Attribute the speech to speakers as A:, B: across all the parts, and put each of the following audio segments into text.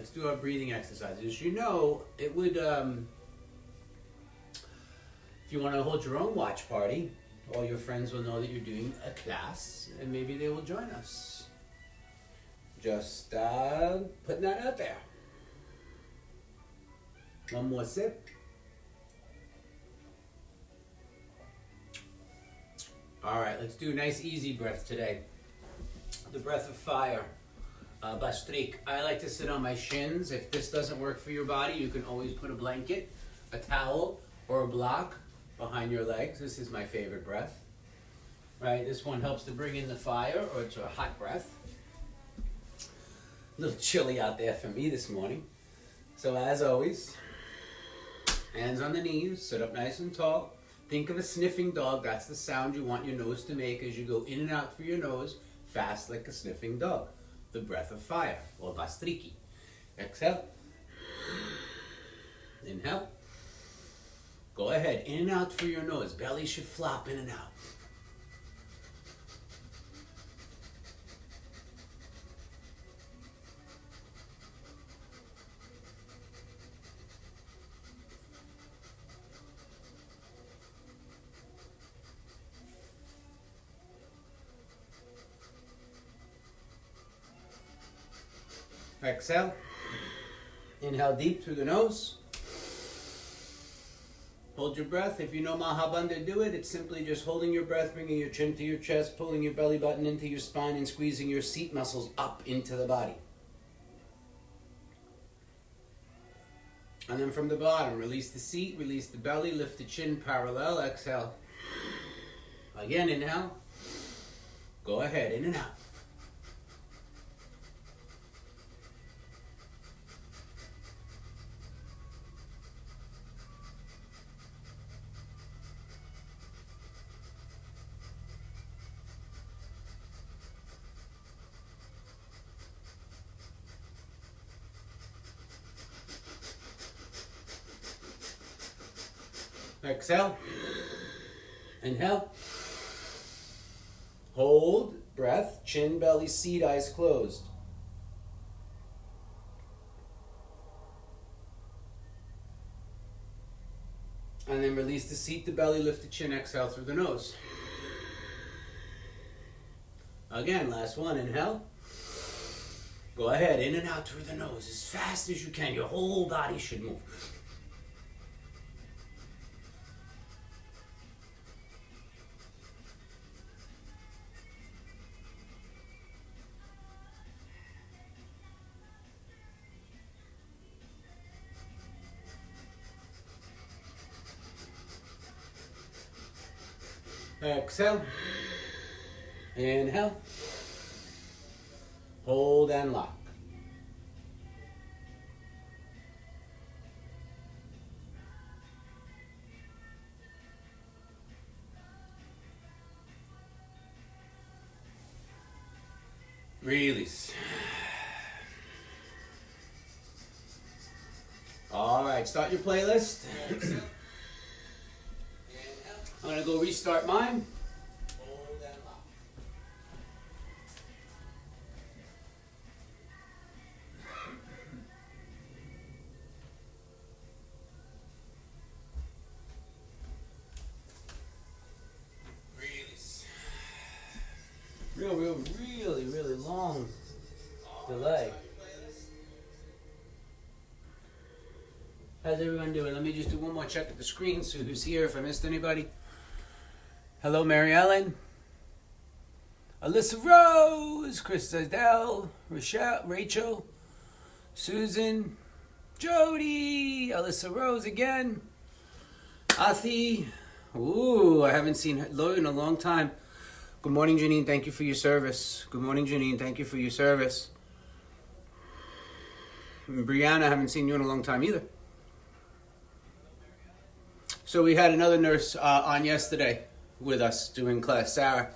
A: let's do our breathing exercises. You know, it would, if you want to hold your own watch party, all your friends will know that you're doing a class, and maybe they will join us. Just putting that out there. One more sip. All right, let's do a nice easy breath today. The breath of fire. Bastrik. I like to sit on my shins. If this doesn't work for your body, you can always put a blanket, a towel, or a block behind your legs. This is my favorite breath. Right, this one helps to bring in the fire, or it's a hot breath. A little chilly out there for me this morning. So as always, hands on the knees, sit up nice and tall. Think of a sniffing dog. That's the sound you want your nose to make as you go in and out through your nose, fast like a sniffing dog. The breath of fire, or Bastriki. Exhale. Inhale. Go ahead, in and out through your nose. Belly should flop in and out. Exhale. Inhale deep through the nose. Hold your breath. If you know Mahabandha, do it. It's simply just holding your breath, bringing your chin to your chest, pulling your belly button into your spine, and squeezing your seat muscles up into the body. And then from the bottom, release the seat, release the belly, lift the chin parallel. Exhale. Again, inhale. Go ahead, in and out. Exhale. Inhale. Hold. Breath. Chin, belly, seat, eyes closed. And then release the seat, the belly, lift the chin, exhale through the nose. Again, last one. Inhale. Go ahead, in and out through the nose as fast as you can. Your whole body should move. Exhale. Inhale. Hold and lock. Release. All right, start your playlist. I'm going to go restart mine. Hold and lock. Release. Really long delay. How's everyone doing? Let me just do one more check at the screen, see who's here, if I missed anybody. Hello, Mary Ellen, Alyssa Rose, Chris Zidell, Rachel, Susan, Jody, Alyssa Rose again, Athi. Ooh, I haven't seen her in a long time. Good morning, Janine. Thank you for your service. Good morning, Janine. Thank you for your service. And Brianna, I haven't seen you in a long time either. So we had another nurse on yesterday with us doing class, Sarah.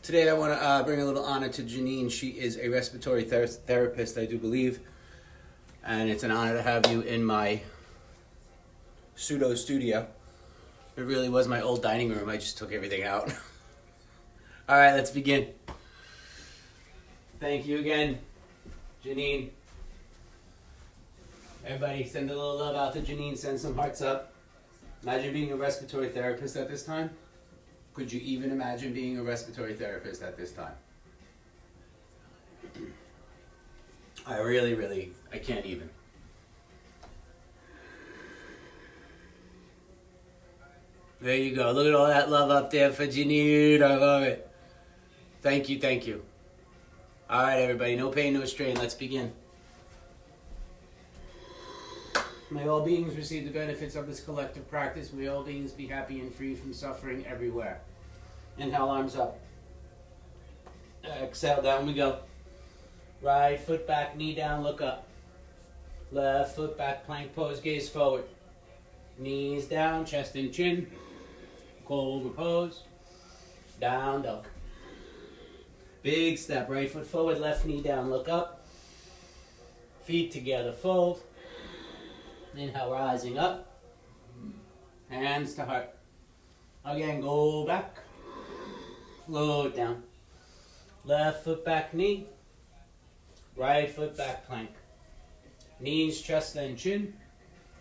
A: Today I want to bring a little honor to Janine. She is a respiratory therapist, I do believe. And it's an honor to have you in my pseudo studio. It really was my old dining room. I just took everything out. All right, let's begin. Thank you again, Janine. Everybody send a little love out to Janine. Send some hearts up. Imagine being a respiratory therapist at this time. Could you even imagine being a respiratory therapist at this time? I really, I can't even. There you go. Look at all that love up there for Janine. I love it. Thank you, thank you. All right, everybody. No pain, no strain. Let's begin. May all beings receive the benefits of this collective practice. May all beings be happy and free from suffering everywhere. Inhale, arms up. Exhale, down we go. Right foot back, knee down, look up. Left foot back, plank pose, gaze forward. Knees down, chest and chin. Cobra pose. Down dog. Big step, right foot forward, left knee down, look up. Feet together, fold. Inhale, rising up. Hands to heart. Again, go back. Float down. Left foot back, knee. Right foot back, plank. Knees, chest, and chin.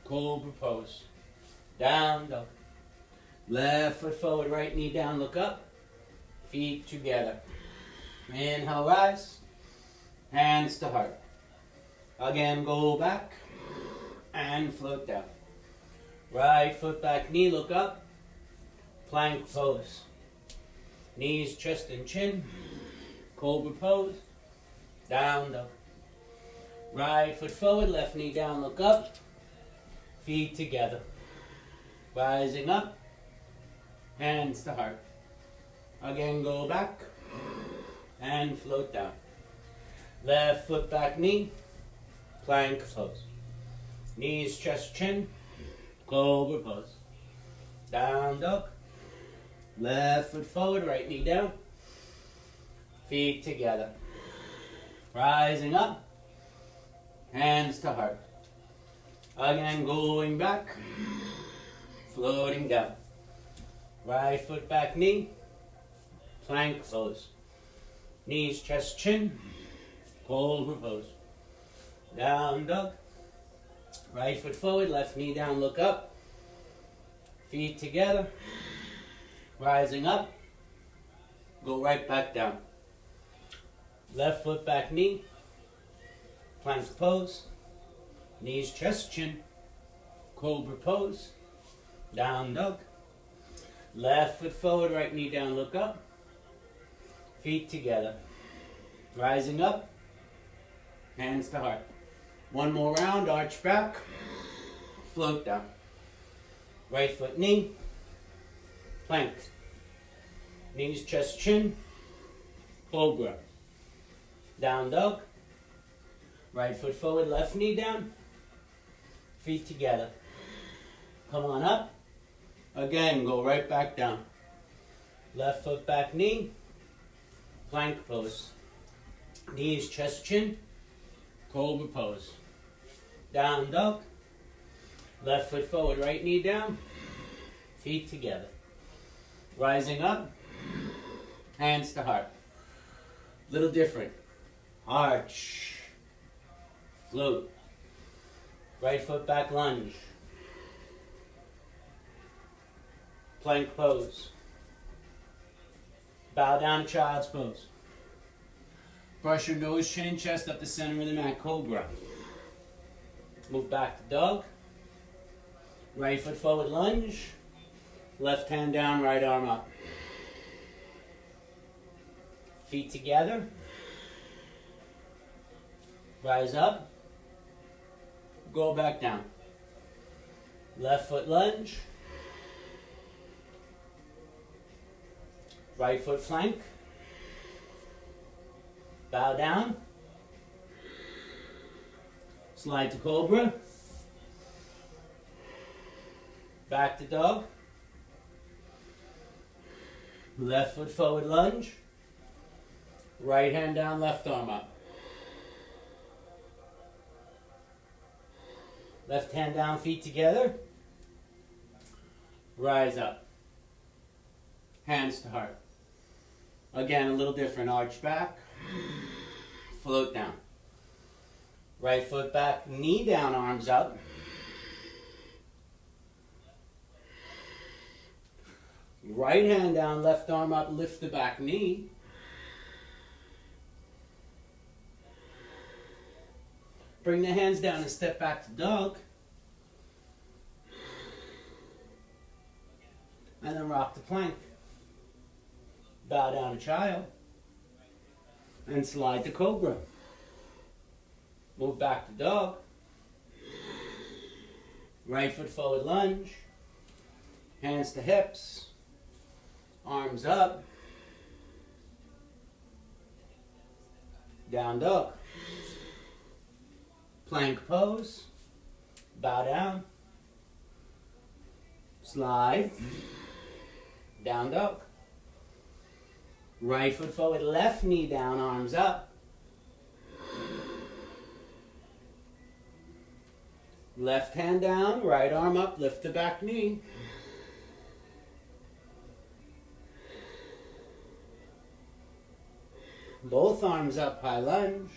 A: Cobra pose. Down dog. Left foot forward, right knee down, look up. Feet together. Inhale, rise. Hands to heart. Again, go back. And float down. Right foot back, knee, look up. Plank pose. Knees, chest, and chin. Cobra pose. Down dog. Right foot forward, left knee down, look up. Feet together. Rising up. Hands to heart. Again, go back. And float down. Left foot back, knee. Plank pose. Knees, chest, chin. Cobra pose. Down dog. Left foot forward, right knee down. Feet together. Rising up. Hands to heart. Again, going back. Floating down. Right foot back, knee. Plank pose. Knees, chest, chin. Cobra pose. Down dog. Right foot forward, left knee down, look up. Feet together. Rising up. Go right back down. Left foot back, knee. Plank pose. Knees, chest, chin. Cobra pose. Down dog. Left foot forward, right knee down, look up. Feet together. Rising up. Hands to heart. One more round, arch back. Float down. Right foot, knee. Plank. Knees, chest, chin. Cobra. Down dog. Right foot forward, left knee down. Feet together. Come on up. Again, go right back down. Left foot back, knee. Plank pose. Knees, chest, chin. Cobra pose. Down dog. Left foot forward, right knee down. Feet together. Rising up. Hands to heart. Little different. Arch. Float. Right foot back, lunge. Plank pose. Bow down, child's pose. Brush your nose, chin, and chest up the center of the mat, cobra. Move back to dog. Right foot forward, lunge. Left hand down, right arm up. Feet together. Rise up. Go back down. Left foot lunge. Right foot flank. Bow down. Slide to cobra. Back to dog. Left foot forward lunge. Right hand down, left arm up. Left hand down, feet together. Rise up. Hands to heart. Again, a little different. Arch back. Float down. Right foot back, knee down, arms up. Right hand down, left arm up, lift the back knee. Bring the hands down and step back to dog. And then rock the plank. Bow down to child. And slide to cobra. Move back to dog. Right foot forward lunge. Hands to hips. Arms up. Down dog. Plank pose. Bow down. Slide. Down dog. Right foot forward, left knee down, arms up. Left hand down, right arm up, lift the back knee. Both arms up, high lunge.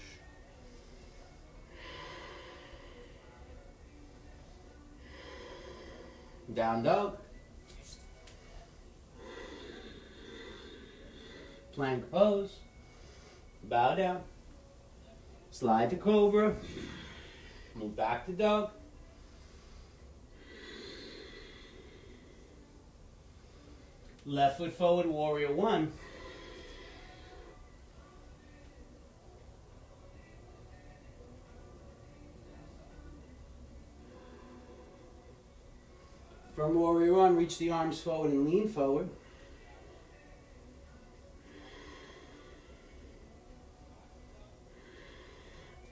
A: Down dog. Plank pose. Bow down. Slide to cobra. Move back to dog. Left foot forward, warrior one. From warrior one, reach the arms forward and lean forward.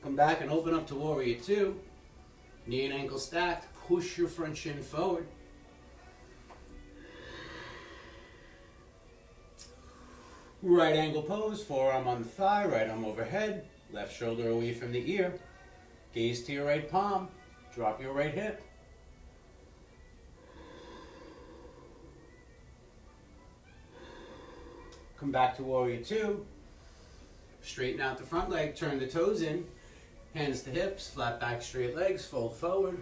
A: Come back and open up to warrior two. Knee and ankle stacked. Push your front shin forward. Right angle pose, forearm on the thigh, right arm overhead, left shoulder away from the ear. Gaze to your right palm. Drop your right hip. Come back to warrior two. Straighten out the front leg, turn the toes in. Hands to hips, flat back, straight legs, fold forward.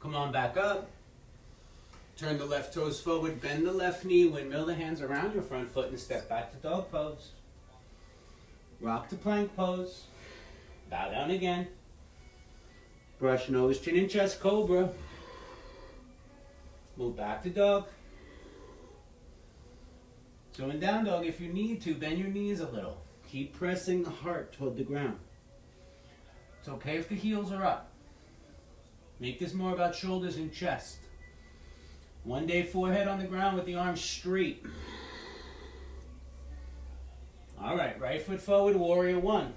A: Come on back up. Turn the left toes forward, bend the left knee, windmill the hands around your front foot and step back to dog pose. Rock to plank pose. Bow down again. Brush nose, chin and chest, cobra. Move back to dog. So in down dog, if you need to, bend your knees a little. Keep pressing the heart toward the ground. It's okay if the heels are up. Make this more about shoulders and chest. One day forehead on the ground with the arms straight. All right, right foot forward, warrior one.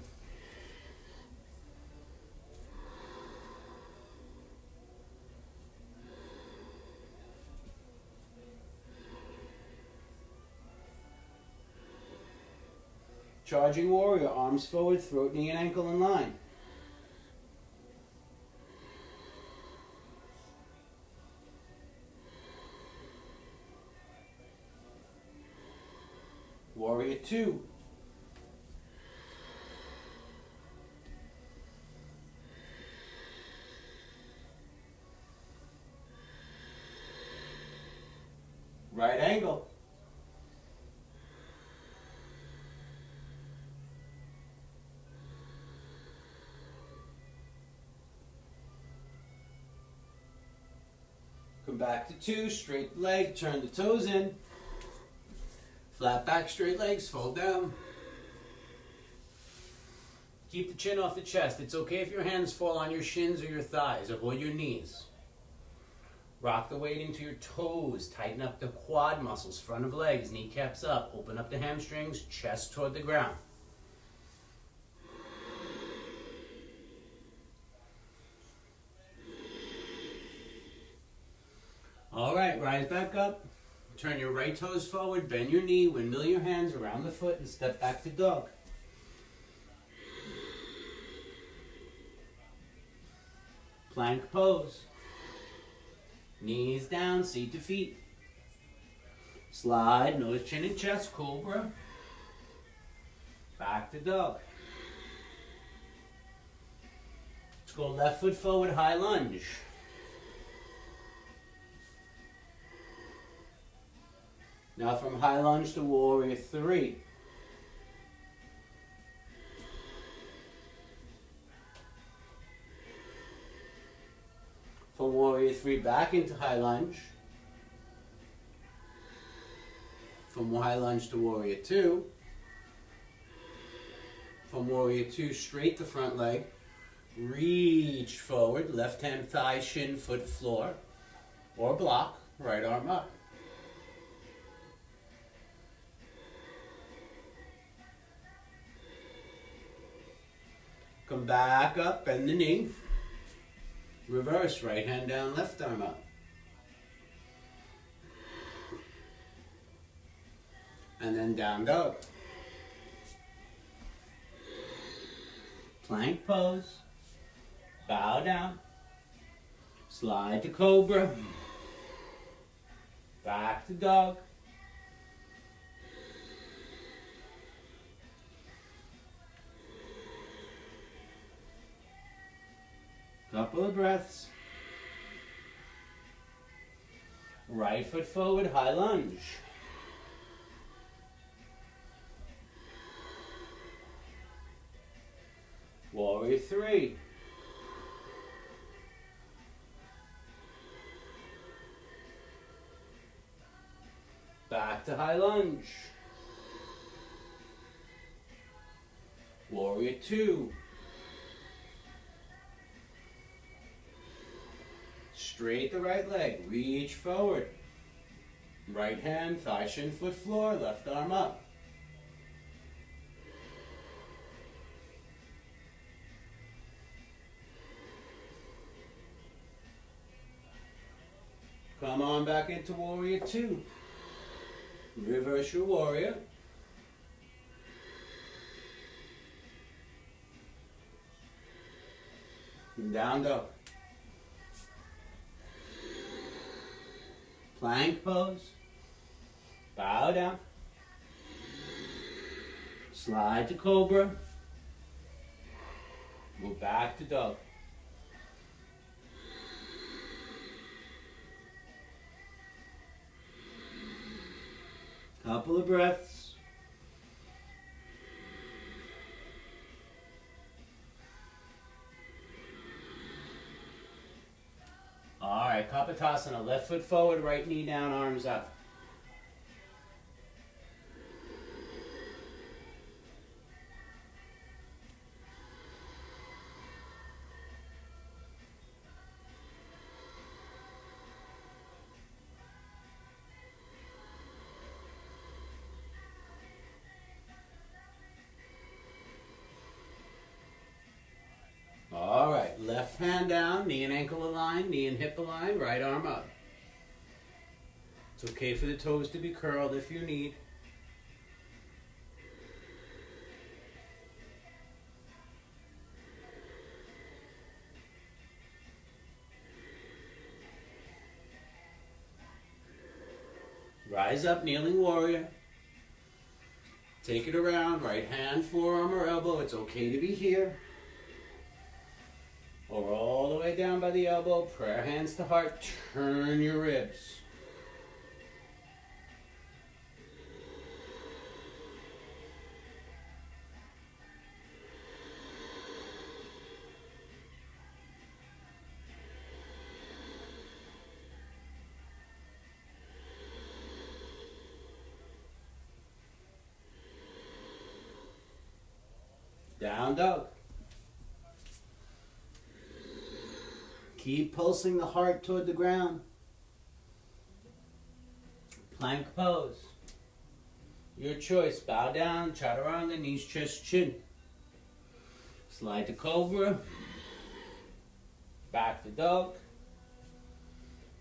A: Charging warrior, arms forward, throat, knee, and ankle in line. Warrior two. Right angle. Come back to two, straight leg, turn the toes in. Flat back, straight legs, fold down. Keep the chin off the chest. It's okay if your hands fall on your shins or your thighs. Avoid your knees. Rock the weight into your toes. Tighten up the quad muscles, front of legs, kneecaps up. Open up the hamstrings, chest toward the ground. All right, rise back up. Turn your right toes forward, bend your knee, windmill your hands around the foot, and step back to dog. Plank pose. Knees down, seat to feet. Slide, nose, chin, and chest, cobra. Back to dog. Let's go left foot forward, high lunge. Now from high lunge to warrior three. From warrior three back into high lunge. From high lunge to warrior two. From warrior two straight to front leg. Reach forward, left hand thigh, shin, foot, floor, or block, right arm up. Come back up, bend the knee. Reverse, right hand down, left arm up. And then down dog. Plank pose. Bow down. Slide to cobra. Back to dog. Couple of breaths. Right foot forward, high lunge. Warrior three. Back to high lunge. Warrior two. Straight the right leg, reach forward. Right hand, thigh, shin, foot, floor, left arm up. Come on back into warrior two. Reverse your warrior. And down dog. Plank pose. Bow down. Slide to cobra. Move back to dog. Couple of breaths. All right, Kapotasana, left foot forward, right knee down, arms up. All right, left hand down, knee and ankle aligned, knee and hip aligned, right arm up. It's okay for the toes to be curled if you need. Rise up, kneeling warrior. Take it around, right hand, forearm or elbow. It's okay to be here. Or all the way down by the elbow, prayer hands to heart, turn your ribs. Down dog. Keep pulsing the heart toward the ground. Plank pose. Your choice. Bow down, chaturanga, knees, chest, chin. Slide to cobra. Back to dog.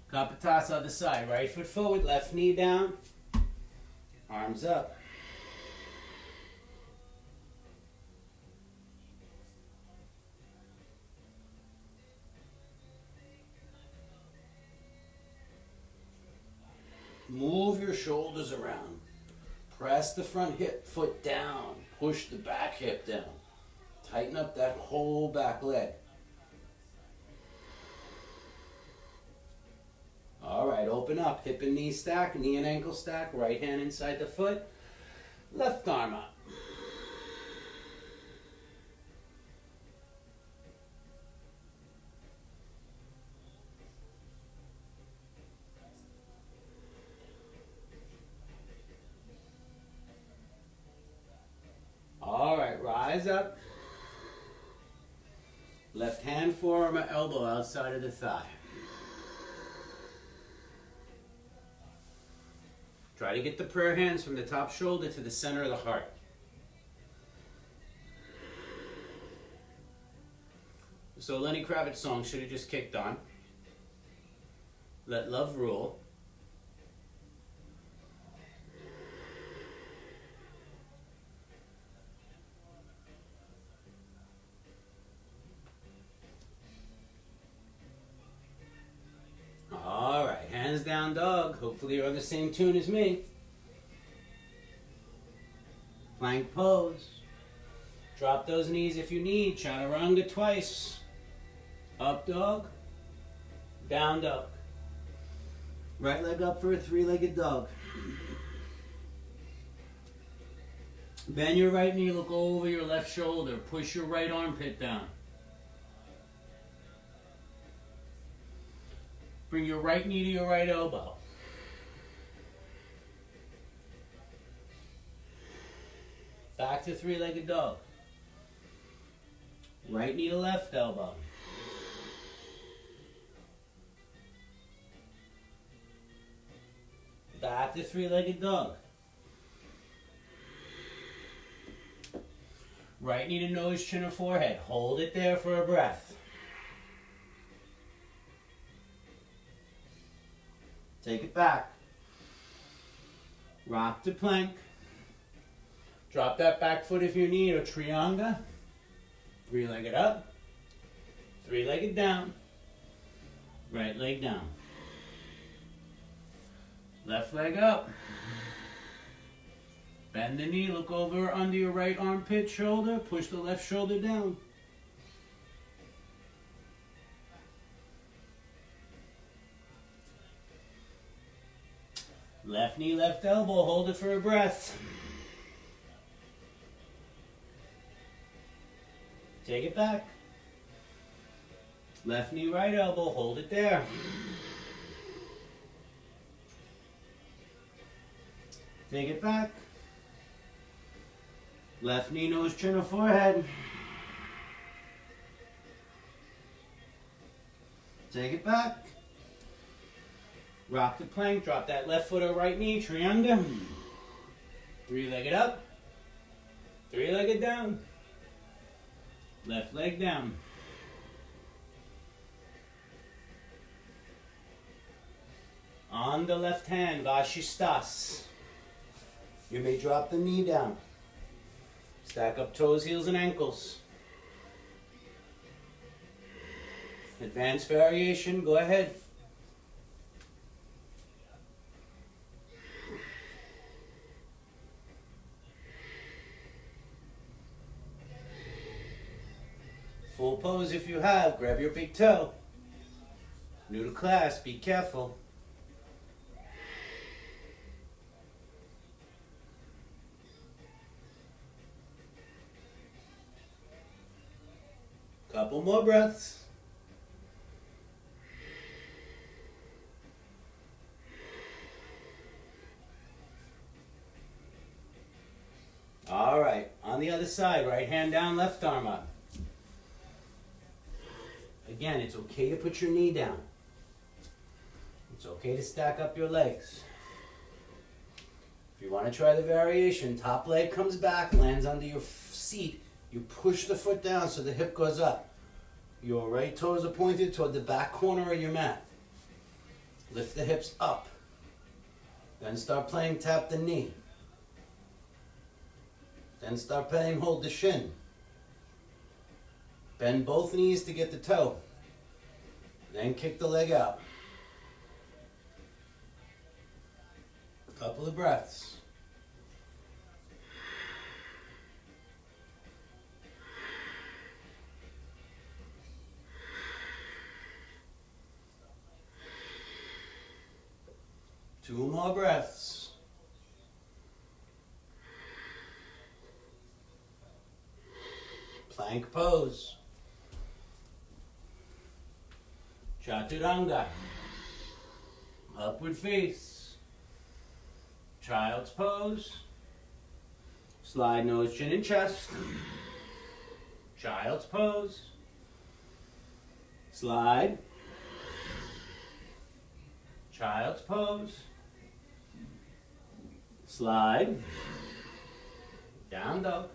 A: Kapotasana other side. Right foot forward, left knee down. Arms up. Move your shoulders around. Press the front hip foot down. Push the back hip down. Tighten up that whole back leg. All right, open up. Hip and knee stack, knee and ankle stack. Right hand inside the foot. Left arm up. All right, rise up. Left hand, forearm, or elbow outside of the thigh. Try to get the prayer hands from the top shoulder to the center of the heart. So Lenny Kravitz song should have just kicked on. Let love rule. All right, hands down dog. Hopefully you're on the same tune as me. Plank pose. Drop those knees if you need. Chaturanga twice. Up dog. Down dog. Right leg up for a three-legged dog. Bend your right knee, look over your left shoulder. Push your right armpit down. Bring your right knee to your right elbow. Back to three-legged dog. Right knee to left elbow. Back to three-legged dog. Right knee to nose, chin, or forehead. Hold it there for a breath. Take it back. Rock to plank. Drop that back foot if you need, or trianga. Three-legged up. Three-legged down. Right leg down. Left leg up. Bend the knee, look over under your right armpit, shoulder. Push the left shoulder down. Left knee, left elbow, hold it for a breath. Take it back. Left knee, right elbow, hold it there. Take it back. Left knee, nose, chin, or forehead. Take it back. Rock the plank, drop that left foot or right knee, trianga. Three-legged up. Three-legged down. Left leg down. On the left hand, Vashistas. You may drop the knee down. Stack up toes, heels, and ankles. Advanced variation, go ahead. Full pose if you have. Grab your big toe. New to class, be careful. Couple more breaths. All right, on the other side, right hand down, left arm up. Again, it's okay to put your knee down. It's okay to stack up your legs. If you want to try the variation, top leg comes back, lands under your seat. You push the foot down so the hip goes up. Your right toes are pointed toward the back corner of your mat. Lift the hips up. Then start playing tap the knee. Then start playing hold the shin. Bend both knees to get the toe. Then kick the leg out. Couple of breaths. Two more breaths. Plank pose. Chaturanga. Upward face. Child's pose. Slide nose, chin, and chest. Child's pose. Slide. Child's pose. Slide. Down dog.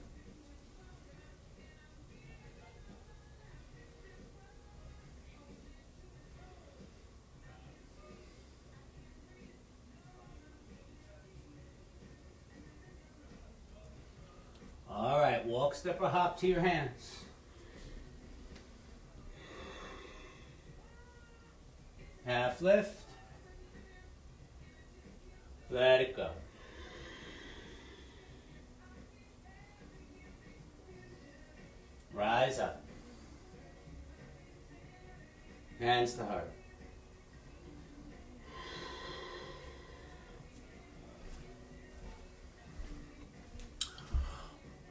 A: All right, walk, step, or hop to your hands. Half lift. Let it go. Rise up. Hands to heart.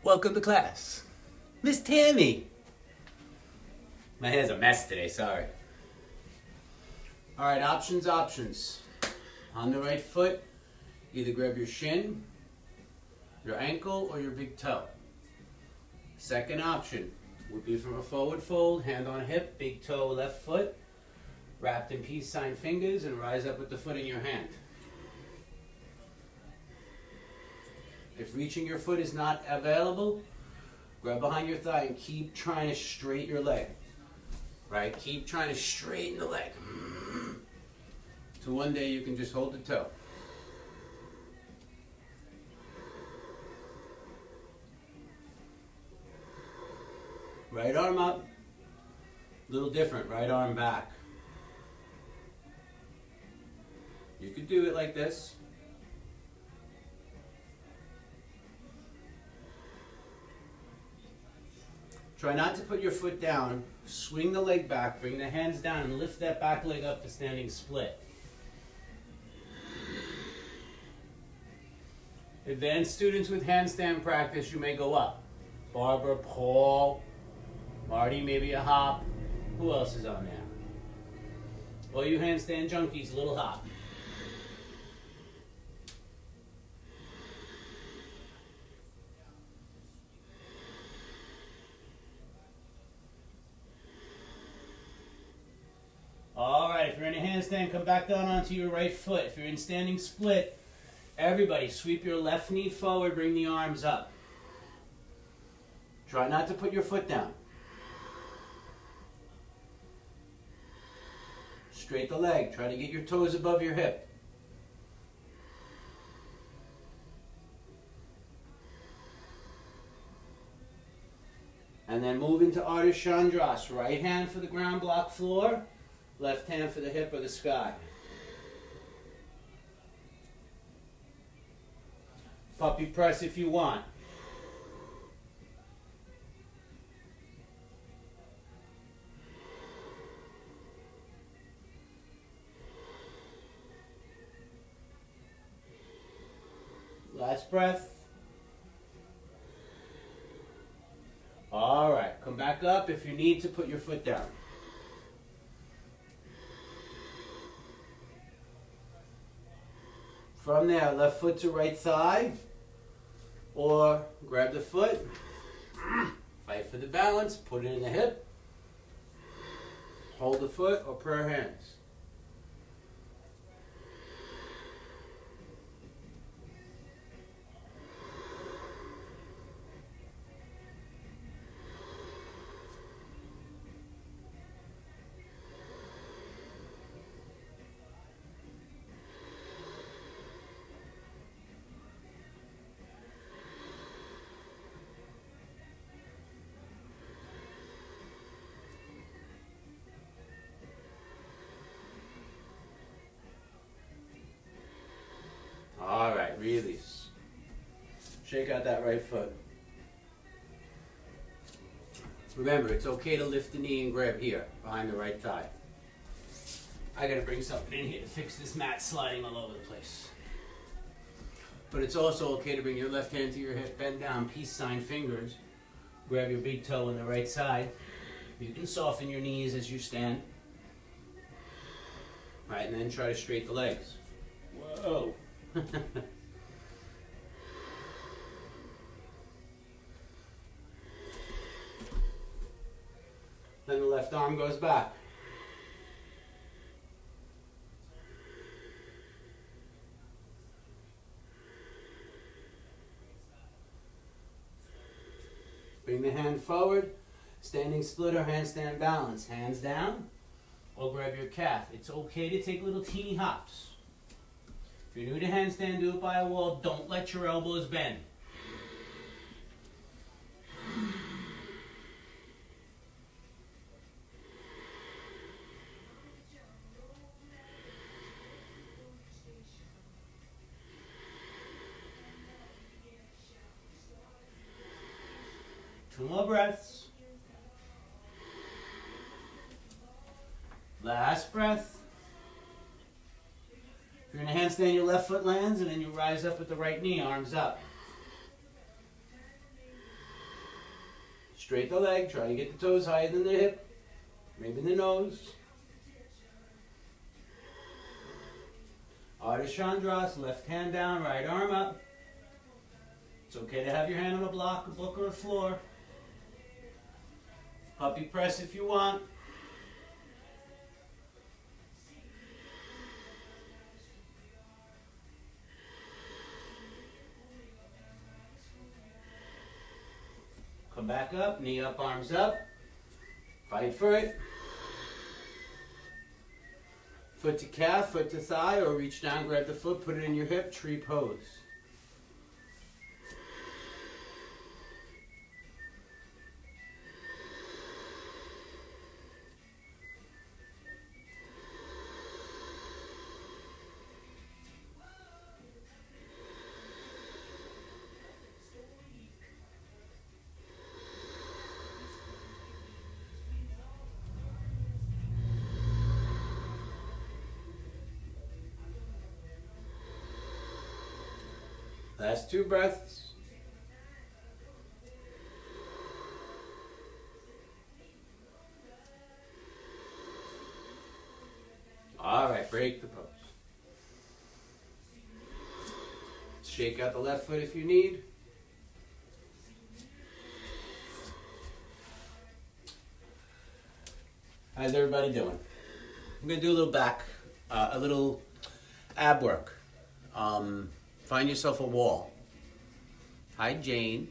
A: Welcome to class. Miss Tammy. My hair's a mess today, sorry. All right, options. On the right foot, either grab your shin, your ankle, or your big toe. Second option would be from a forward fold, hand on hip, big toe, left foot, wrapped in peace sign fingers, and rise up with the foot in your hand. If reaching your foot is not available, grab behind your thigh and keep trying to straighten your leg. Right? Keep trying to straighten the leg. So one day you can just hold the toe. Right arm up. A little different. Right arm back. You could do it like this. Try not to put your foot down. Swing the leg back, bring the hands down, and lift that back leg up for standing split. Advanced students with handstand practice, you may go up. Barbara, Paul, Marty, maybe a hop. Who else is on there? All you handstand junkies, little hop. All right, if you're in a handstand, come back down onto your right foot. If you're in standing split, everybody sweep your left knee forward, bring the arms up. Try not to put your foot down. Straight the leg. Try to get your toes above your hip. And then move into Ardha Chandras. Right hand for the ground block floor. Left hand for the hip or the sky. Puppy press if you want. Last breath. All right, come back up if you need to put your foot down. From there, left foot to right thigh, or grab the foot, fight for the balance, put it in the hip, hold the foot, or prayer hands. right, release. Shake out that right foot. Remember, it's okay to lift the knee and grab here, behind the right thigh. I gotta bring something in here to fix this mat sliding all over the place. But it's also okay to bring your left hand to your hip, bend down, peace sign fingers, grab your big toe on the right side. You can soften your knees as you stand. Right, and then try to straighten the legs. Whoa. Then the left arm goes back. Bring the hand forward, standing split or handstand balance. Hands down, or grab your calf. It's okay to take little teeny hops. If you're new to handstand, do it by a wall. Don't let your elbows bend. Two more breaths. Last breath. If you're in a handstand, your left foot lands, and then you rise up with the right knee, arms up. Straight the leg, try to get the toes higher than the hip, maybe the nose. Ardha Chandrasana, left hand down, right arm up. It's okay to have your hand on a block, a book, or a floor. Puppy press if you want. Come back up, knee up, arms up. Fight for it. Foot to calf, foot to thigh, or reach down, grab the foot, put it in your hip, tree pose. Last two breaths. All right, break the pose. Shake out the left foot if you need. How's everybody doing? I'm going to do a little back, a little ab work. Find yourself a wall. Hi, Jane.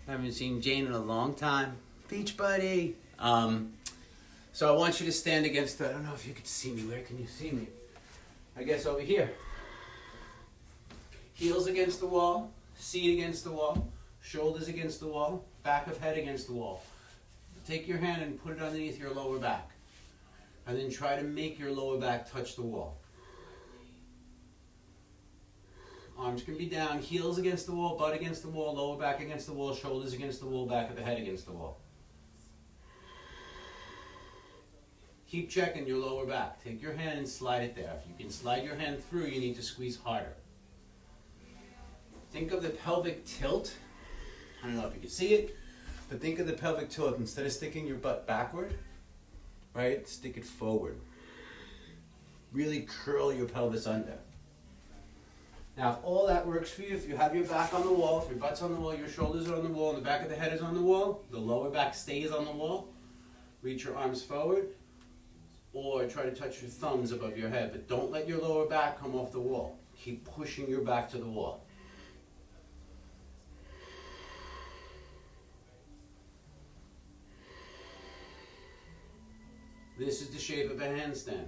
A: Haven't seen Jane in a long time. Beach buddy. So I want you to stand against the, I don't know if you can see me. Where can you see me? I guess over here. Heels against the wall, seat against the wall, shoulders against the wall, back of head against the wall. Take your hand and put it underneath your lower back. And then try to make your lower back touch the wall. Arms can be down, heels against the wall, butt against the wall, lower back against the wall, shoulders against the wall, back of the head against the wall. Keep checking your lower back. Take your hand and slide it there. If you can slide your hand through, you need to squeeze harder. Think of the pelvic tilt. I don't know if you can see it, but think of the pelvic tilt. Instead of sticking your butt backward, right, stick it forward. Really curl your pelvis under. Now, if all that works for you, if you have your back on the wall, if your butt's on the wall, your shoulders are on the wall, and the back of the head is on the wall, the lower back stays on the wall, reach your arms forward, or try to touch your thumbs above your head, but don't let your lower back come off the wall. Keep pushing your back to the wall. This is the shape of a handstand.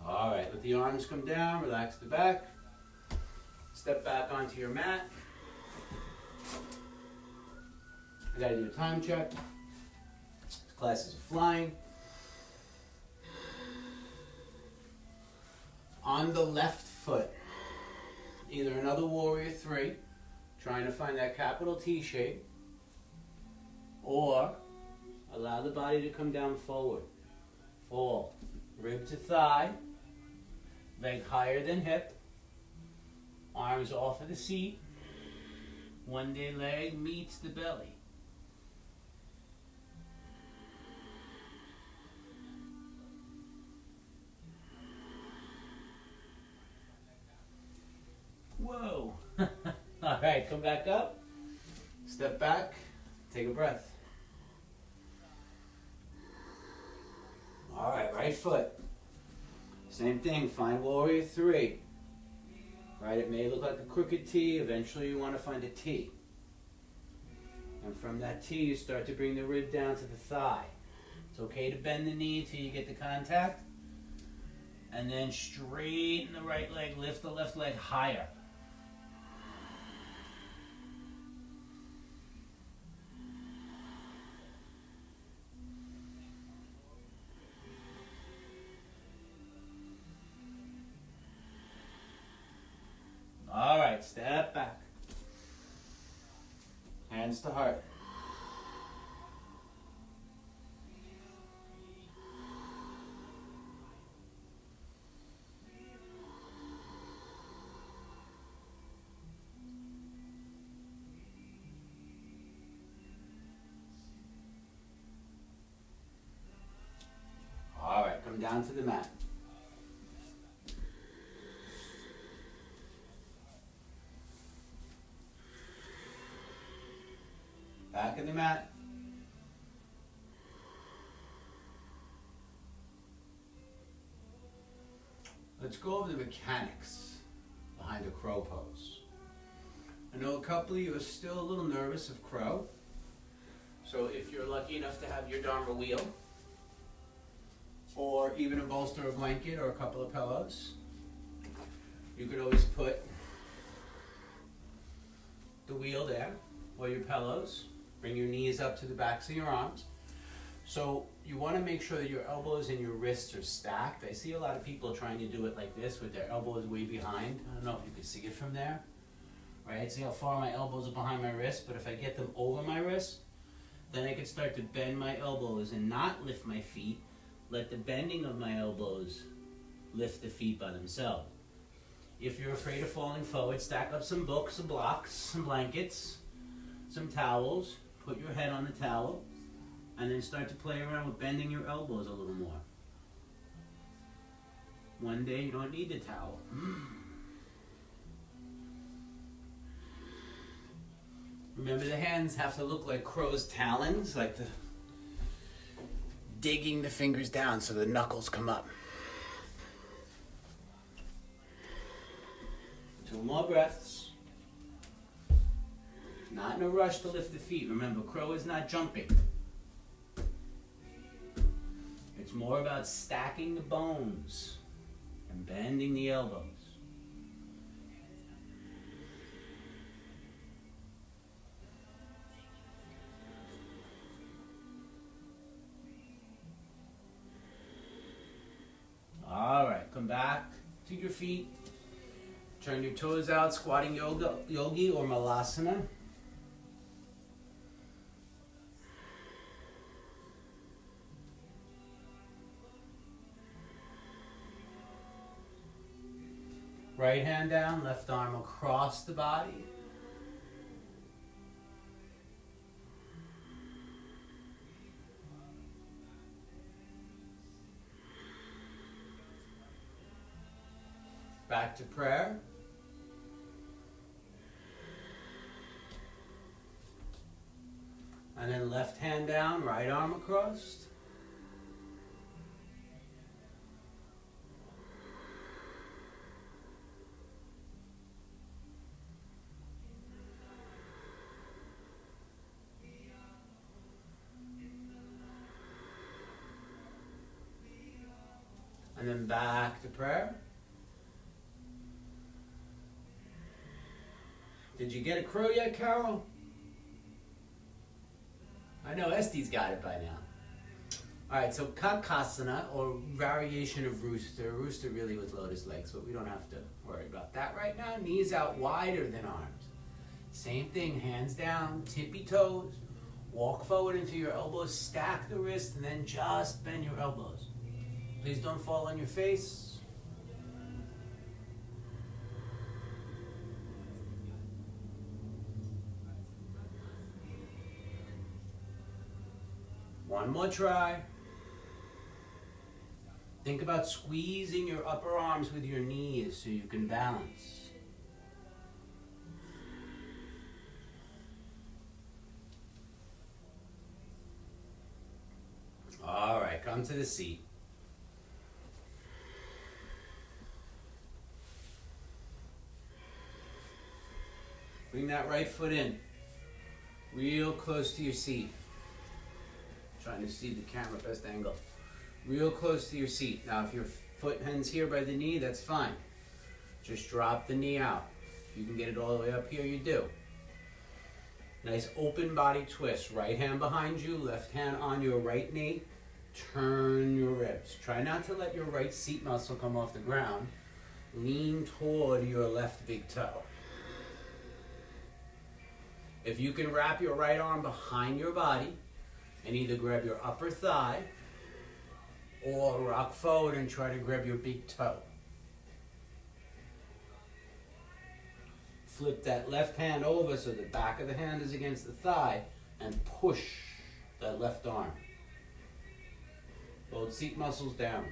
A: All right, let the arms come down, relax the back. Step back onto your mat. I gotta do a time check. This class is flying. On the left foot, either another warrior three, trying to find that capital T shape, or allow the body to come down forward. Fall, rib to thigh, leg higher than hip, arms off of the seat, one day leg meets the belly. Whoa. All right, come back up, step back, take a breath. All right, right foot. Same thing, find warrior three. Right, it may look like a crooked T, eventually you want to find a T. And from that T, you start to bring the rib down to the thigh. It's okay to bend the knee until you get the contact. And then straighten the right leg, lift the left leg higher. All right, step back. Hands to heart. All right, come down to the mat. Back in the mat. Let's go over the mechanics behind a crow pose. I know a couple of you are still a little nervous of crow. So if you're lucky enough to have your Dharma wheel, or even a bolster or blanket or a couple of pillows, you could always put the wheel there, or your pillows. Bring your knees up to the backs of your arms. So you want to make sure that your elbows and your wrists are stacked. I see a lot of people trying to do it like this with their elbows way behind. I don't know if you can see it from there. Right? See how far my elbows are behind my wrist? But if I get them over my wrist, then I can start to bend my elbows and not lift my feet. Let the bending of my elbows lift the feet by themselves. If you're afraid of falling forward, stack up some books, some blocks, some blankets, some towels. Put your head on the towel, and then start to play around with bending your elbows a little more. One day you don't need the towel. Remember, the hands have to look like crow's talons, like the digging the fingers down so the knuckles come up. 2 more breaths. Not in a rush to lift the feet. Remember, crow is not jumping. It's more about stacking the bones and bending the elbows. All right, come back to your feet. Turn your toes out, squatting yogi or malasana. Right hand down, left arm across the body. Back to prayer. And then left hand down, right arm across. And then back to prayer. Did you get a crow yet, Carol? I know Estee's got it by now. All right, so Kakkasana, or variation of rooster. Rooster really with lotus legs, but we don't have to worry about that right now. Knees out wider than arms. Same thing, hands down, tippy toes. Walk forward into your elbows, stack the wrist, and then just bend your elbows. Please don't fall on your face. One more try. Think about squeezing your upper arms with your knees so you can balance. All right, come to the seat. Bring that right foot in, real close to your seat. Trying to see the camera best angle. Real close to your seat. Now if your foot ends here by the knee, that's fine. Just drop the knee out. If you can get it all the way up here, you do. Nice open body twist. Right hand behind you, left hand on your right knee. Turn your ribs. Try not to let your right seat muscle come off the ground. Lean toward your left big toe. If you can wrap your right arm behind your body and either grab your upper thigh or rock forward and try to grab your big toe. Flip that left hand over so the back of the hand is against the thigh and push that left arm. Both seat muscles down.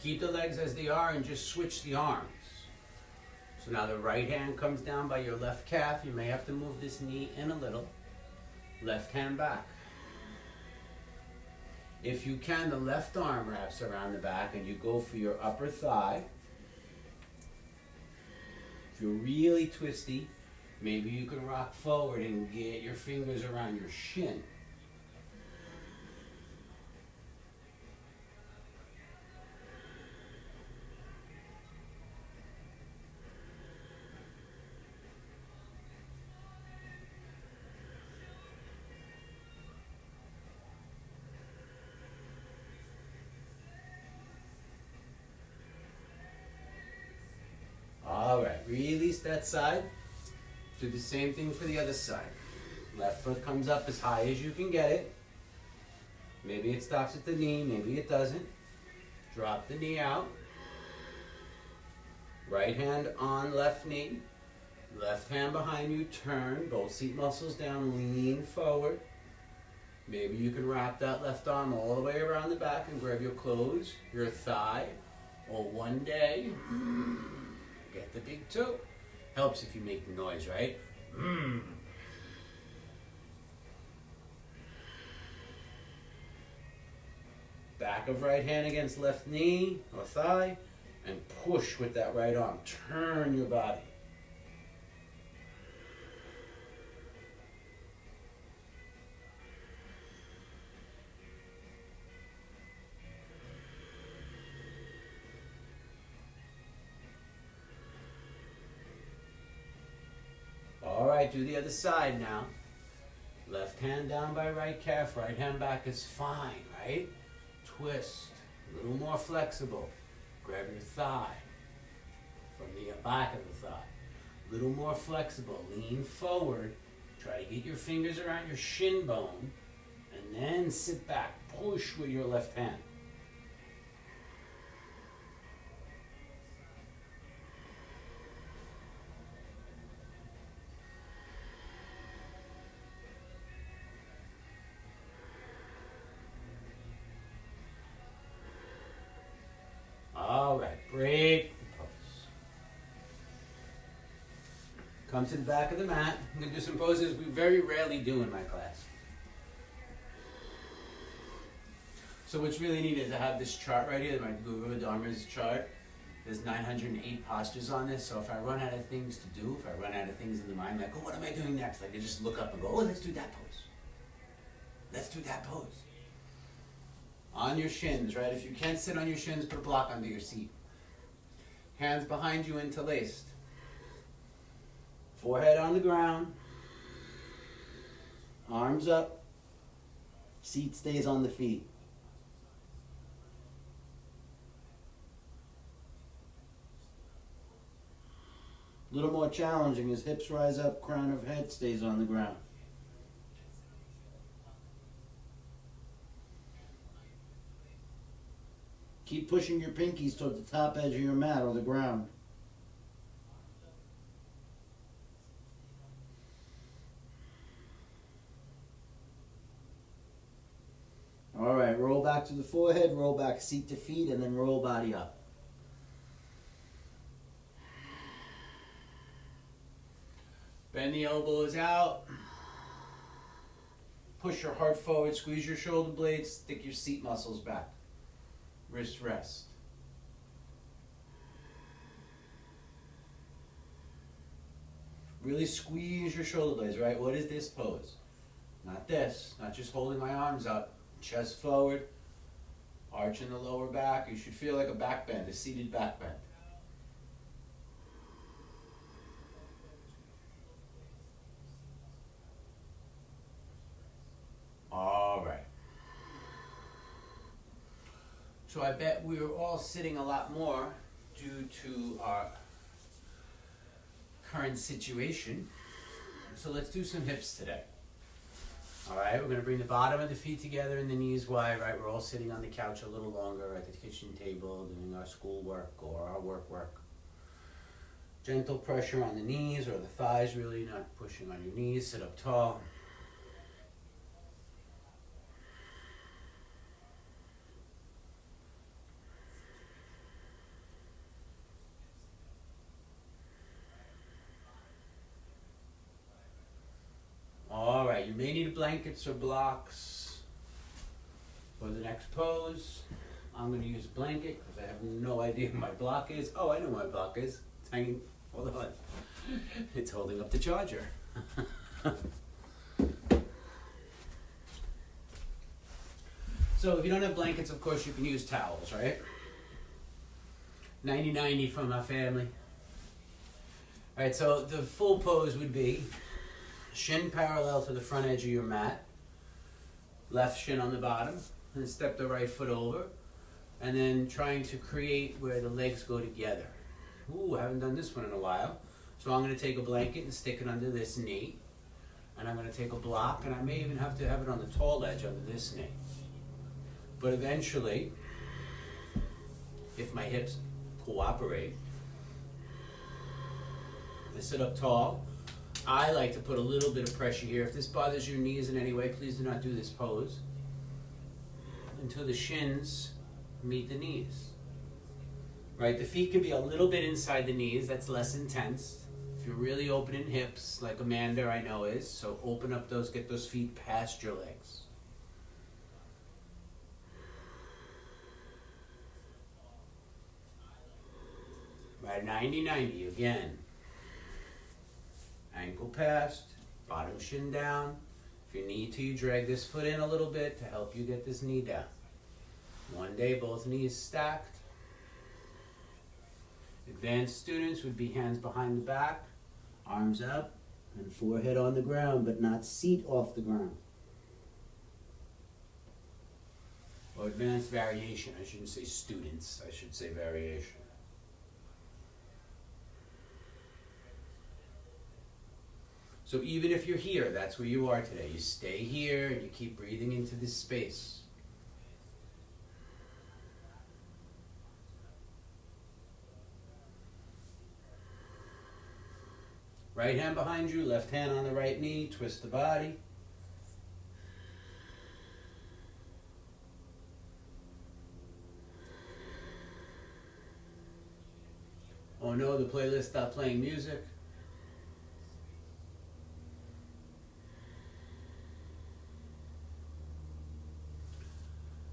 A: Keep the legs as they are and just switch the arms. So now the right hand comes down by your left calf. You may have to move this knee in a little. Left hand back. If you can, the left arm wraps around the back and you go for your upper thigh. If you're really twisty, maybe you can rock forward and get your fingers around your shin. All right, release that side. Do the same thing for the other side. Left foot comes up as high as you can get it. Maybe it stops at the knee, maybe it doesn't. Drop the knee out. Right hand on left knee. Left hand behind you, turn, both seat muscles down, lean forward. Maybe you can wrap that left arm all the way around the back and grab your clothes, your thigh, or one day, get the big toe. Helps if you make the noise, right? Back of right hand against left knee or thigh, and push with that right arm. Turn your body. All right, do the other side now. Left hand down by right calf, right hand back is fine, right? Twist, a little more flexible. Grab your thigh from the back of the thigh. A little more flexible, lean forward. Try to get your fingers around your shin bone, and then sit back, push with your left hand. All right, break the pose. Come to the back of the mat. I'm going to do some poses we very rarely do in my class. So what's really neat is I have this chart right here, my Guru Dharma's chart. There's 908 postures on this, so if I run out of things to do, if I run out of things in the mind, like, oh, what am I doing next? Like, I just look up and go, oh, let's do that pose. Let's do that pose. On your shins, right? If you can't sit on your shins, put a block under your seat. Hands behind you interlaced. Forehead on the ground. Arms up. Seat stays on the feet. A little more challenging as hips rise up, crown of head stays on the ground. Keep pushing your pinkies toward the top edge of your mat or the ground. All right, roll back to the forehead, roll back seat to feet, and then roll body up. Bend the elbows out. Push your heart forward, squeeze your shoulder blades, stick your seat muscles back. Wrist rest. Really squeeze your shoulder blades, right? What is this pose? Not this, not just holding my arms up. Chest forward, arch in the lower back. You should feel like a back bend, a seated back bend. All right. So I bet we were all sitting a lot more due to our current situation. So let's do some hips today. All right, we're going to bring the bottom of the feet together and the knees wide, right? We're all sitting on the couch a little longer at the kitchen table doing our school work or our work. Gentle pressure on the knees or the thighs, really not pushing on your knees. Sit up tall. All right, you may need blankets or blocks for the next pose. I'm going to use a blanket because I have no idea where my block is. Oh, I know where my block is. It's hanging, hold on. It's holding up the charger. So if you don't have blankets, of course, you can use towels, right? 90-90 from my family. All right, so the full pose would be shin parallel to the front edge of your mat, left shin on the bottom, and step the right foot over, and then trying to create where the legs go together. Ooh, I haven't done this one in a while. So I'm going to take a blanket and stick it under this knee, and I'm going to take a block, and I may even have to have it on the tall edge under this knee. But eventually, if my hips cooperate, I sit up tall. I like to put a little bit of pressure here. If this bothers your knees in any way, please do not do this pose until the shins meet the knees. Right, the feet can be a little bit inside the knees. That's less intense. If you're really open in hips, like Amanda I know is, so open up those, get those feet past your legs. Right, 90-90 again. Ankle past, bottom shin down. If you need to, you drag this foot in a little bit to help you get this knee down. One day, both knees stacked. Advanced students would be hands behind the back, arms up, and forehead on the ground, but not seat off the ground. Or advanced variation. I shouldn't say students, I should say variation. So even if you're here, that's where you are today. You stay here and you keep breathing into this space. Right hand behind you, left hand on the right knee, twist the body. Oh no, the playlist stopped playing music.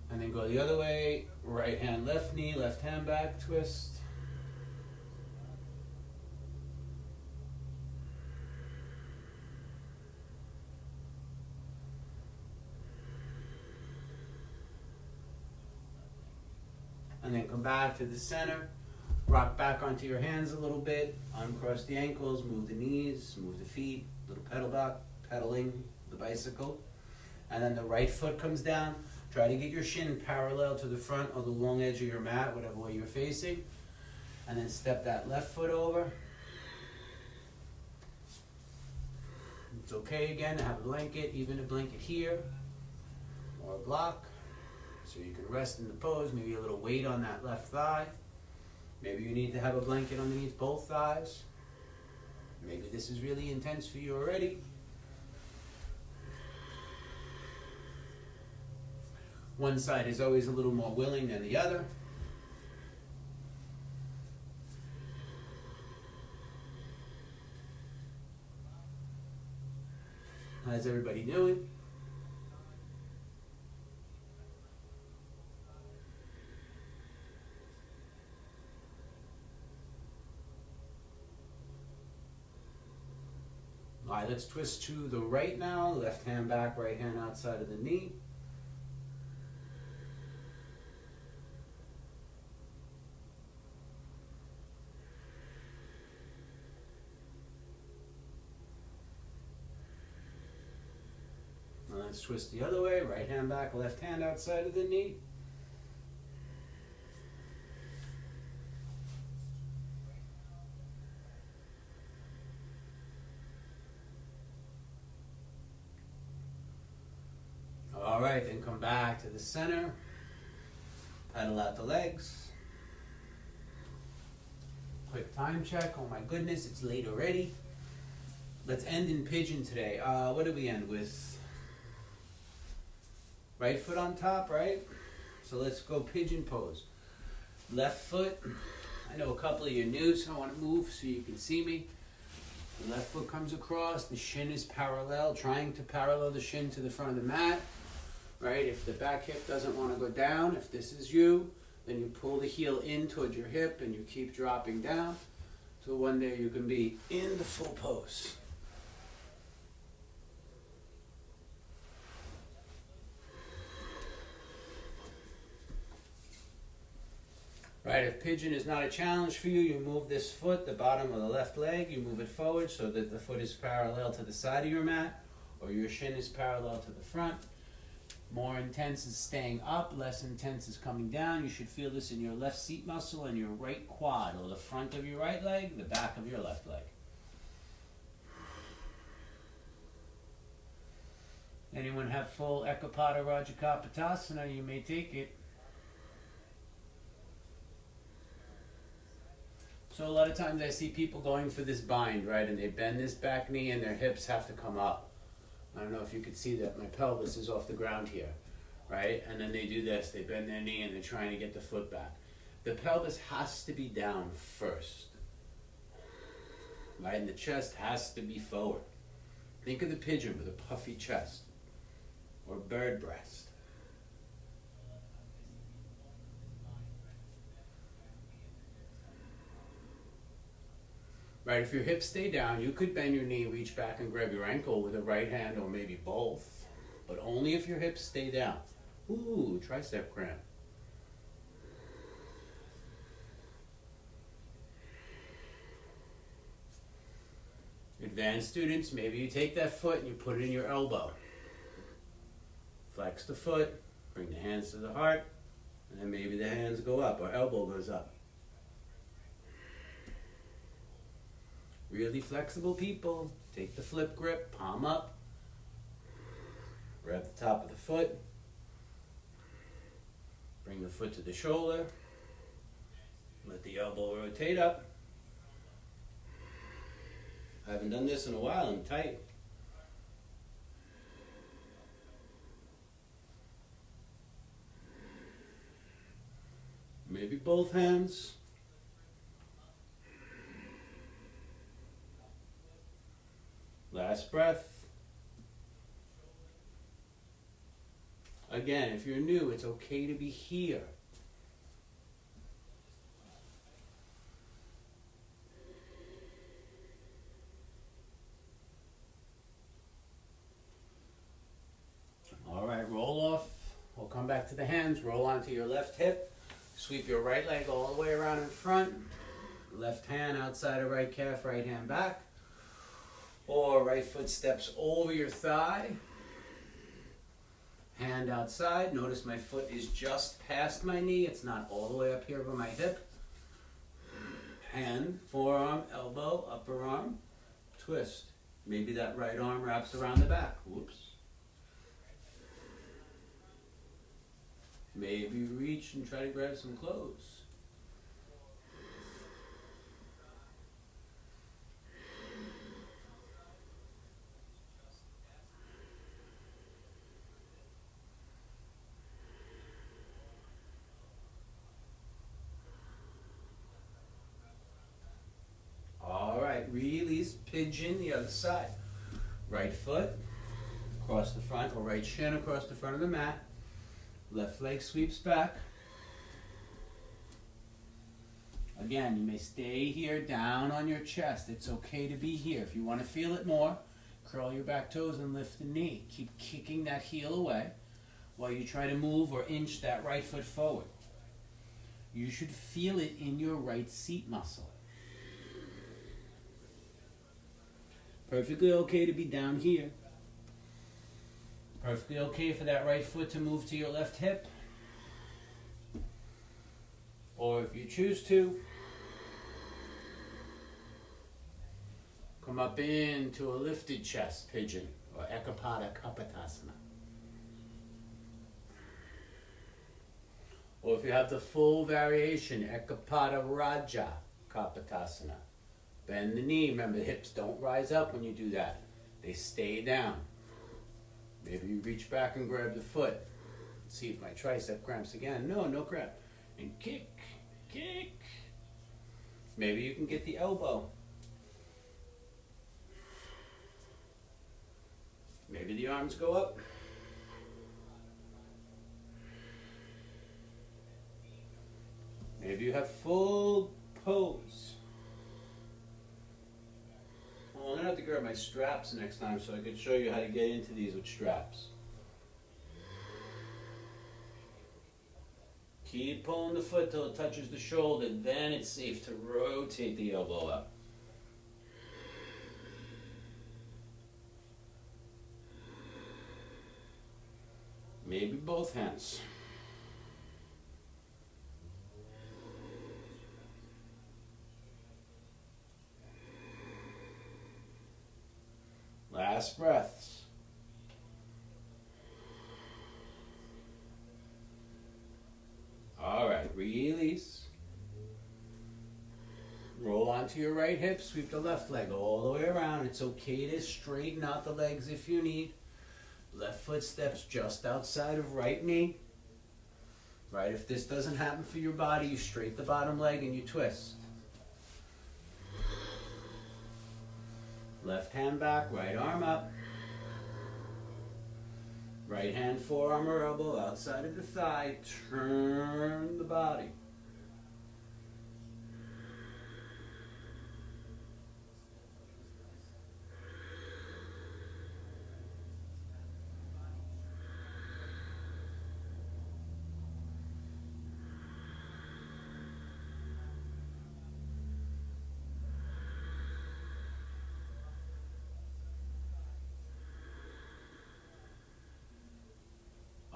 A: And then go the other way, right hand, left knee, left hand back, twist. and then come back to the center. Rock back onto your hands a little bit, uncross the ankles, move the knees, move the feet, little pedal back, pedaling the bicycle. And then the right foot comes down. Try to get your shin parallel to the front or the long edge of your mat, whatever way you're facing. And then step that left foot over. It's okay again to have a blanket, even a blanket here, or a block, so you can rest in the pose, maybe a little weight on that left thigh. Maybe you need to have a blanket underneath both thighs. Maybe this is really intense for you already. One side is always a little more willing than the other. How's everybody doing? All right, let's twist to the right now. Left hand back, right hand outside of the knee. Now let's twist the other way. Right hand back, left hand outside of the knee. All right, then come back to the center. Pedal out the legs. Quick time check. Oh my goodness, it's late already. Let's end in pigeon today. What did we end with? Right foot on top, right? So let's go pigeon pose. Left foot. I know a couple of you are new, so I want to move so you can see me. The left foot comes across. The shin is parallel, trying to parallel the shin to the front of the mat. Right? If the back hip doesn't want to go down, if this is you, then you pull the heel in towards your hip and you keep dropping down. So one day you can be in the full pose. Right, if pigeon is not a challenge for you, you move this foot, the bottom of the left leg, you move it forward so that the foot is parallel to the side of your mat, or your shin is parallel to the front. More intense is staying up, less intense is coming down. You should feel this in your left seat muscle and your right quad, or the front of your right leg, the back of your left leg. Anyone have full Ekapada Rajakapatasana? You may take it. So a lot of times I see people going for this bind, right? And they bend this back knee and their hips have to come up. I don't know if you could see that. My pelvis is off the ground here, right? And then they do this. They bend their knee and they're trying to get the foot back. The pelvis has to be down first, right? And the chest has to be forward. Think of the pigeon with a puffy chest, or bird breast. Right, if your hips stay down, you could bend your knee, reach back and grab your ankle with a right hand or maybe both, but only if your hips stay down. Ooh, tricep cramp. Advanced students, maybe you take that foot and you put it in your elbow. Flex the foot, bring the hands to the heart, and then maybe the hands go up or elbow goes up. Really flexible people, take the flip grip, palm up, grab the top of the foot, bring the foot to the shoulder, let the elbow rotate up. I haven't done this in a while, I'm tight. Maybe both hands. Last breath. Again, if you're new, it's okay to be here. All right, roll off. We'll come back to the hands. Roll onto your left hip. Sweep your right leg all the way around in front. Left hand outside of right calf, right hand back. Or right foot steps over your thigh. Hand outside. Notice my foot is just past my knee. It's not all the way up here by my hip. Hand, forearm, elbow, upper arm, twist. Maybe that right arm wraps around the back. Whoops. Maybe reach and try to grab some clothes. All right, release, pigeon the other side. Right foot across the front, or right shin across the front of the mat. Left leg sweeps back. Again, you may stay here down on your chest. It's okay to be here. If you want to feel it more, curl your back toes and lift the knee. Keep kicking that heel away while you try to move or inch that right foot forward. You should feel it in your right seat muscle. Perfectly okay to be down here. Perfectly okay for that right foot to move to your left hip. Or if you choose to, come up into a lifted chest pigeon, or Ekapada Kapotasana. Or if you have the full variation, Ekapada Raja Kapotasana. Bend the knee. Remember, the hips don't rise up when you do that. They stay down. Maybe you reach back and grab the foot. See if my tricep cramps again. No, no cramp. And kick, kick. Maybe you can get the elbow. Maybe the arms go up. Maybe you have full pose. Well, I'm going to have to grab my straps next time so I can show you how to get into these with straps. Keep pulling the foot till it touches the shoulder, then it's safe to rotate the elbow up. Maybe both hands. Last breaths. All right, release. Roll onto your right hip, sweep the left leg all the way around. It's okay to straighten out the legs if you need. Left foot steps just outside of right knee. Right, if this doesn't happen for your body, you straighten the bottom leg and you twist. Left hand back, right arm up. Right hand, forearm or elbow outside of the thigh. Turn the body.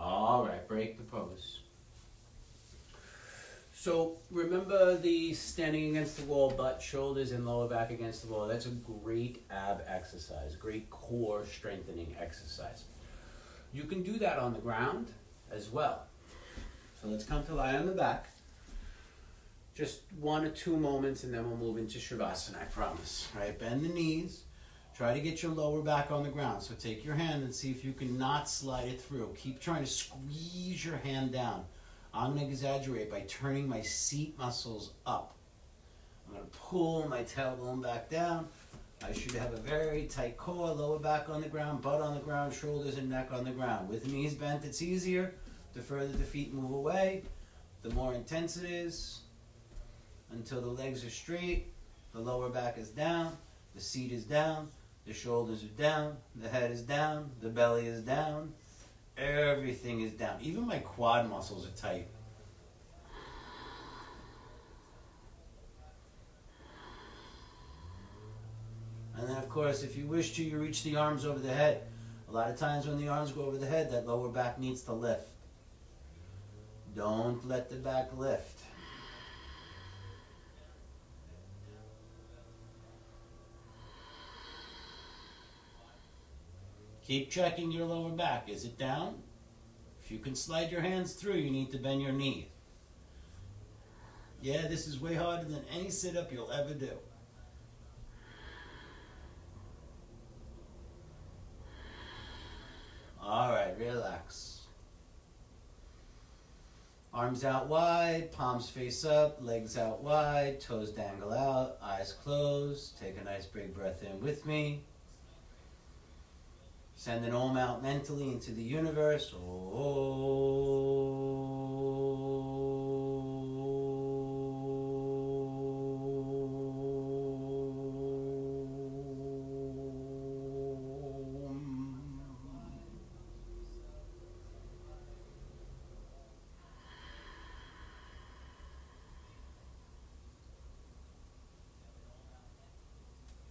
A: All right, break the pose. So remember the standing against the wall, butt, shoulders, and lower back against the wall. That's a great ab exercise, great core strengthening exercise. You can do that on the ground as well. So let's come to lie on the back. Just 1 or 2 moments and then we'll move into Shavasana, I promise. All right, bend the knees. Try to get your lower back on the ground. So take your hand and see if you can not slide it through. Keep trying to squeeze your hand down. I'm going to exaggerate by turning my seat muscles up. I'm going to pull my tailbone back down. I should have a very tight core, lower back on the ground, butt on the ground, shoulders and neck on the ground. With knees bent, it's easier. The further the feet move away, the more intense it is. Until the legs are straight, the lower back is down, the seat is down, the shoulders are down, the head is down, the belly is down, everything is down. Even my quad muscles are tight. course, if you wish to, you reach the arms over the head. A lot of times when the arms go over the head, that lower back needs to lift. Don't let the back lift. Keep checking your lower back. Is it down? If you can slide your hands through, you need to bend your knees. Yeah, this is way harder than any sit-up you'll ever do. All right, relax. Arms out wide, palms face up, legs out wide, toes dangle out, eyes closed. Take a nice big breath in with me. Send an Om out mentally into the universe.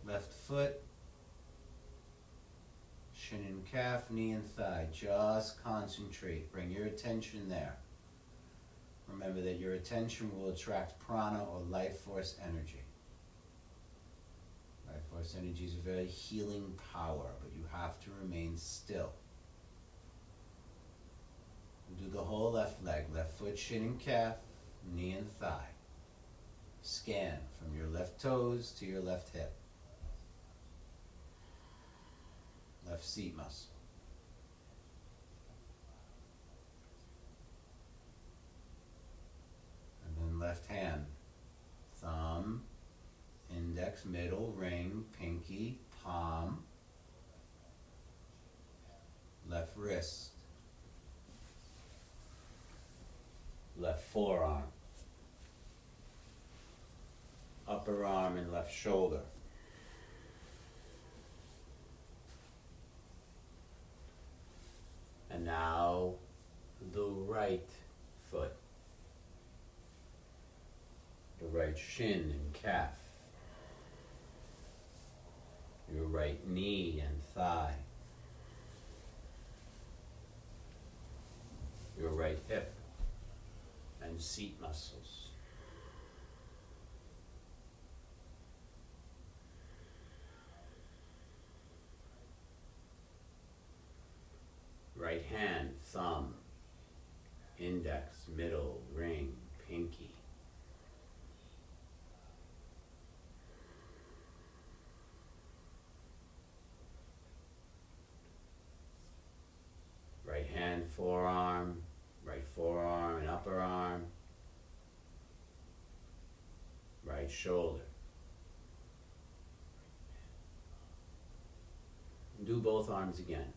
A: Left foot, shin and calf, knee and thigh. Just concentrate. Bring your attention there. Remember that your attention will attract prana or life force energy. Life force energy is a very healing power, but you have to remain still. Do the whole left leg. Left foot, shin and calf, knee and thigh. Scan from your left toes to your left hip. Left seat muscle. And then left hand. Thumb, index, middle, ring, pinky, palm. Left wrist. Left forearm. Upper arm and left shoulder. And now the right foot, the right shin and calf, your right knee and thigh, your right hip and seat muscles. Right hand, thumb, index, middle, ring, pinky. Right hand, forearm, right forearm and upper arm. Right shoulder. Do both arms again.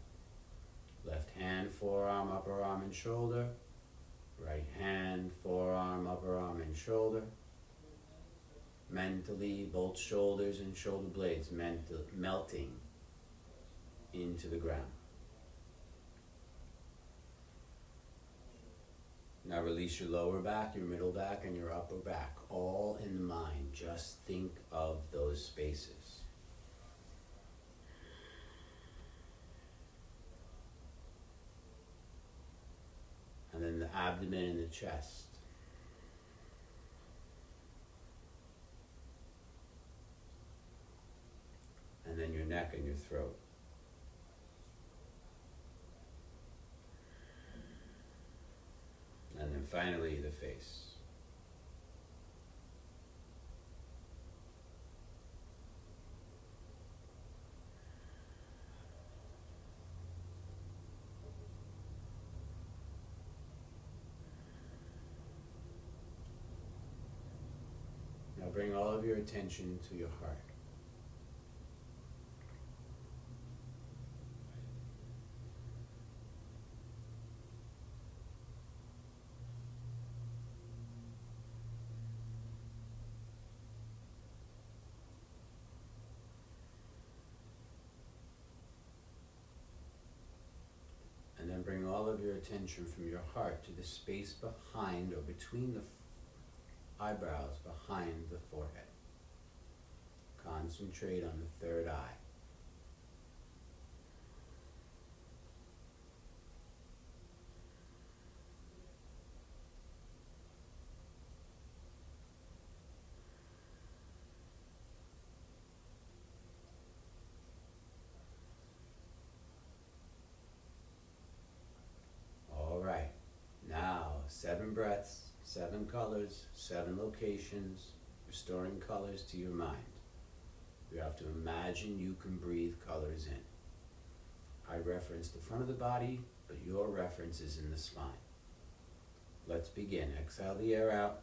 A: Left hand, forearm, upper arm and shoulder. Right hand, forearm, upper arm and shoulder. Mentally, both shoulders and shoulder blades melting into the ground. Now release your lower back, your middle back, and your upper back, all in the mind. Just think of those spaces. And then the abdomen and the chest. And then your neck and your throat. And then finally the face. Now bring all of your attention to your heart. And then bring all of your attention from your heart to the space behind or between the eyebrows, behind the forehead. Concentrate on the third eye. 7 colors, 7 locations, restoring colors to your mind. You have to imagine you can breathe colors in. I reference the front of the body, but your reference is in the spine. Let's begin. Exhale the air out.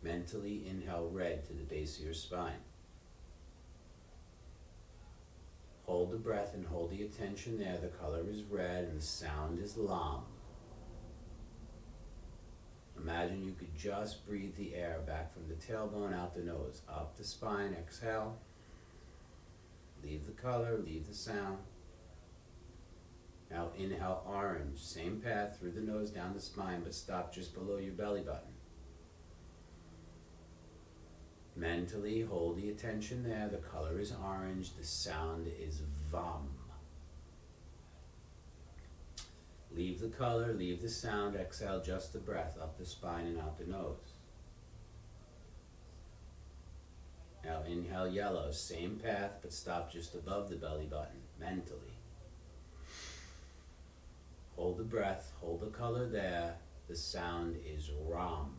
A: Mentally inhale red to the base of your spine. Hold the breath and hold the attention there. The color is red and the sound is lam. Imagine you could just breathe the air back from the tailbone out the nose, up the spine. Exhale. Leave the color, leave the sound. Now inhale orange, same path through the nose down the spine, but stop just below your belly button. Mentally hold the attention there. The color is orange, the sound is vam. Leave the color, leave the sound, exhale just the breath up the spine and out the nose. Now inhale yellow, same path, but stop just above the belly button, mentally. Hold the breath, hold the color there. The sound is ram.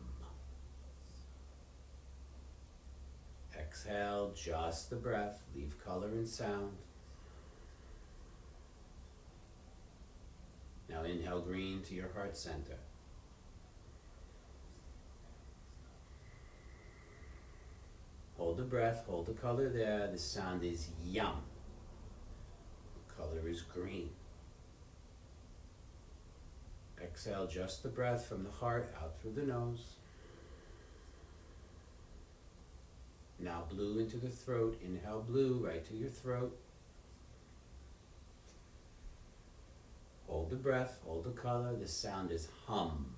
A: Exhale, just the breath, leave color and sound. Now inhale green to your heart center. Hold the breath, hold the color there. The sound is yum. The color is green. Exhale just the breath from the heart out through the nose. Now blue into the throat. Inhale blue right to your throat. Hold the breath, hold the color. The sound is hum.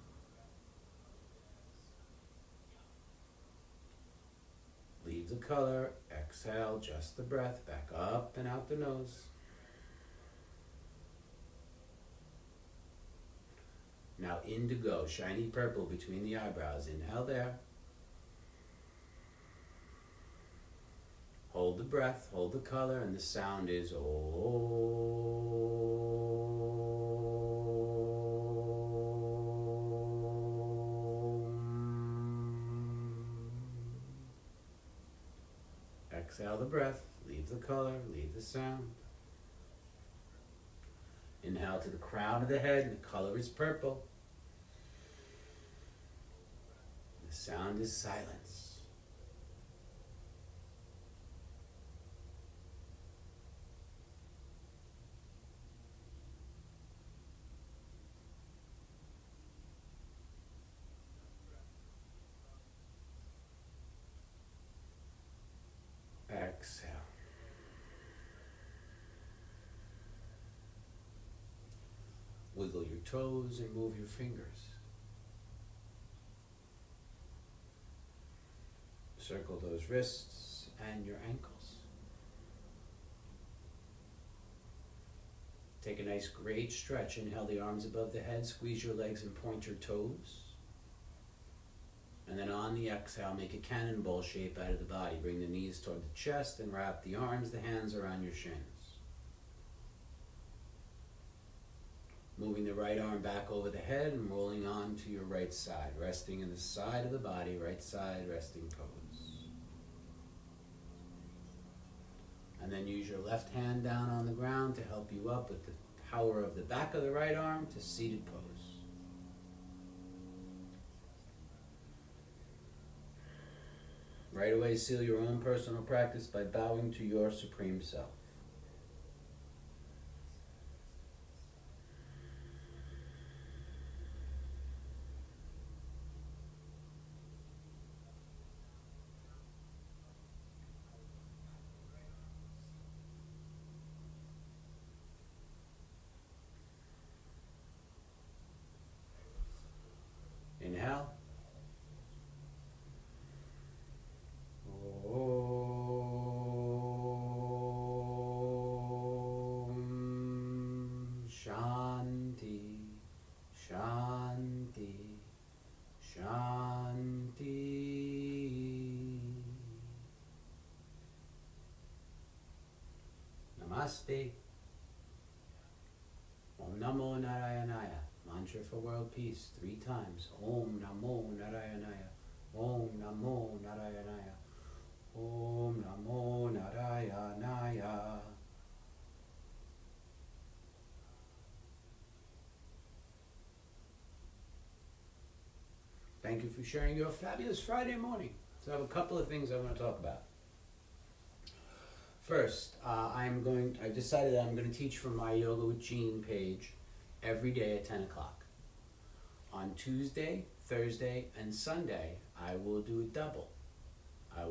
A: Leave the color. Exhale just the breath back up and out the nose. Now indigo, shiny purple between the eyebrows. Inhale there. Hold the breath, hold the color, and the sound is Om. Exhale the breath, leave the color, leave the sound. Inhale to the crown of the head, the color is purple. The sound is silence. Exhale. Wiggle your toes and move your fingers. Circle those wrists and your ankles. Take a nice great stretch. Inhale the arms above the head, squeeze your legs and point your toes. And then on the exhale, make a cannonball shape out of the body. Bring the knees toward the chest and wrap the arms, the hands around your shins. Moving the right arm back over the head and rolling on to your right side, resting in the side of the body, right side resting pose. And then use your left hand down on the ground to help you up with the power of the back of the right arm to seated pose. Right away, seal your own personal practice by bowing to your Supreme Self. Inhale. Om Shanti, Shanti, Shanti. Namaste. Om Namo Narayanaya. Mantra for world peace 3 times. Om Namo Narayanaya. Om Namo Narayanaya. Om Namo Narayanaya. Thank you for sharing your fabulous Friday morning. So I have a couple of things I want to talk about. First, I decided that I'm going to teach from my Yoga with Gene page every day at 10 o'clock. On Tuesday, Thursday, and Sunday, I will do a double. I will